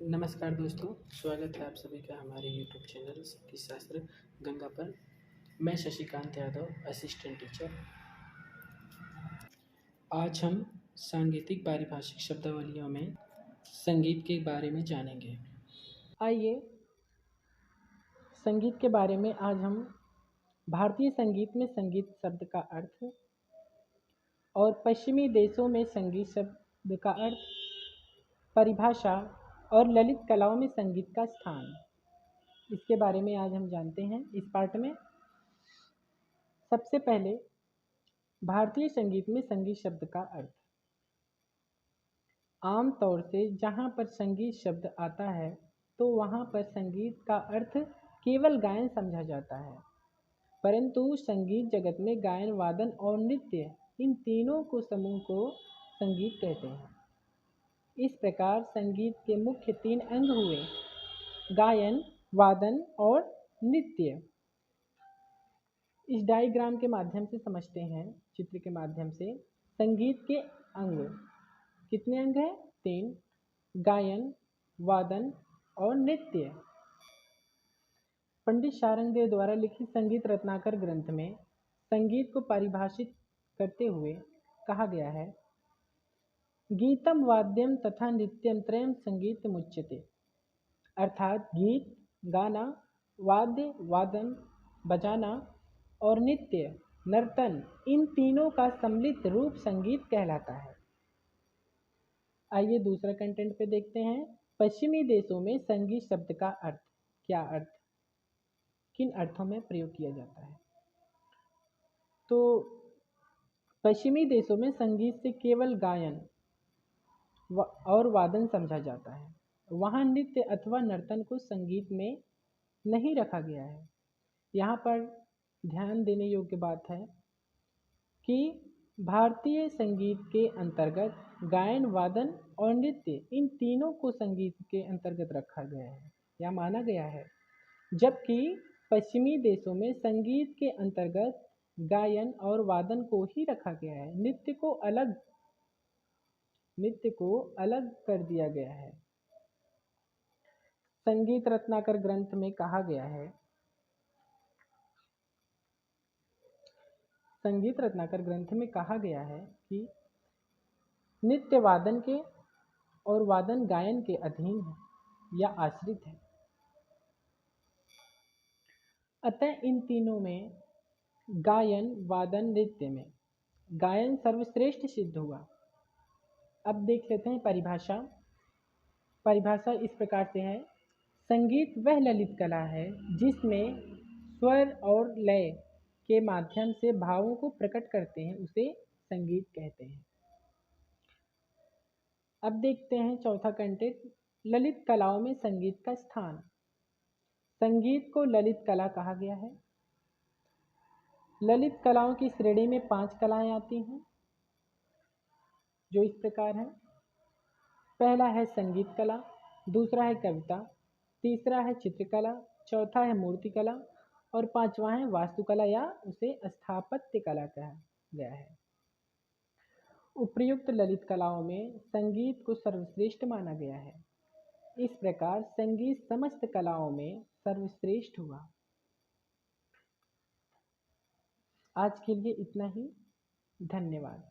नमस्कार दोस्तों, स्वागत है आप सभी का हमारे YouTube चैनल संगीत शास्त्र गंगा पर। मैं शशिकांत यादव, असिस्टेंट टीचर। आज हम सांगीतिक पारिभाषिक शब्दावलियों में संगीत के बारे में जानेंगे। आइए संगीत के बारे में आज हम भारतीय संगीत में संगीत शब्द का अर्थ और पश्चिमी देशों में संगीत शब्द का अर्थ, परिभाषा और ललित कलाओं में संगीत का स्थान, इसके बारे में आज हम जानते हैं इस पाठ में। सबसे पहले भारतीय संगीत में संगीत शब्द का अर्थ। आम तौर से जहाँ पर संगीत शब्द आता है तो वहाँ पर संगीत का अर्थ केवल गायन समझा जाता है, परंतु संगीत जगत में गायन, वादन और नृत्य, इन तीनों को समूह को संगीत कहते हैं। इस प्रकार संगीत के मुख्य 3 अंग हुए: गायन, वादन और नृत्य। इस डायग्राम के माध्यम से समझते हैं, चित्र के माध्यम से। संगीत के अंग कितने अंग हैं? 3: गायन, वादन और नृत्य। पंडित शारंगदेव द्वारा लिखित संगीत रत्नाकर ग्रंथ में संगीत को परिभाषित करते हुए कहा गया है, गीतम वाद्यम तथा नृत्यम त्रयम संगीतमुच्यते। अर्थात गीत, गाना, वाद्य, वादन, बजाना और नृत्य, नर्तन, इन तीनों का सम्मिलित रूप संगीत कहलाता है। आइए दूसरा कंटेंट पे देखते हैं। पश्चिमी देशों में संगीत शब्द का अर्थ, क्या अर्थ, किन अर्थों में प्रयोग किया जाता है? तो पश्चिमी देशों में संगीत से केवल गायन और वादन समझा जाता है। वहाँ नृत्य अथवा नर्तन को संगीत में नहीं रखा गया है। यहाँ पर ध्यान देने योग्य बात है कि भारतीय संगीत के अंतर्गत गायन, वादन और नृत्य, इन तीनों को संगीत के अंतर्गत रखा गया है या माना गया है, जबकि पश्चिमी देशों में संगीत के अंतर्गत गायन और वादन को ही रखा गया है, नृत्य को अलग कर दिया गया है। संगीत रत्नाकर ग्रंथ में कहा गया है, संगीत रत्नाकर ग्रंथ में कहा गया है कि नृत्य वादन के और वादन गायन के अधीन है या आश्रित है। अतः इन तीनों में गायन, वादन, नृत्य में गायन सर्वश्रेष्ठ सिद्ध हुआ। अब देख लेते हैं परिभाषा। परिभाषा इस प्रकार से है, संगीत वह ललित कला है जिसमें स्वर और लय के माध्यम से भावों को प्रकट करते हैं, उसे संगीत कहते हैं। अब देखते हैं चौथा कंटेंट, ललित कलाओं में संगीत का स्थान। संगीत को ललित कला कहा गया है। ललित कलाओं की श्रेणी में 5 कलाएं आती हैं, जो इस प्रकार हैं। पहला है संगीत कला, दूसरा है कविता, तीसरा है चित्रकला, चौथा है मूर्ति कला और पांचवा है वास्तुकला या उसे स्थापत्य कला कहा गया है। उपर्युक्त ललित कलाओं में संगीत को सर्वश्रेष्ठ माना गया है। इस प्रकार संगीत समस्त कलाओं में सर्वश्रेष्ठ हुआ। आज के लिए इतना ही। धन्यवाद।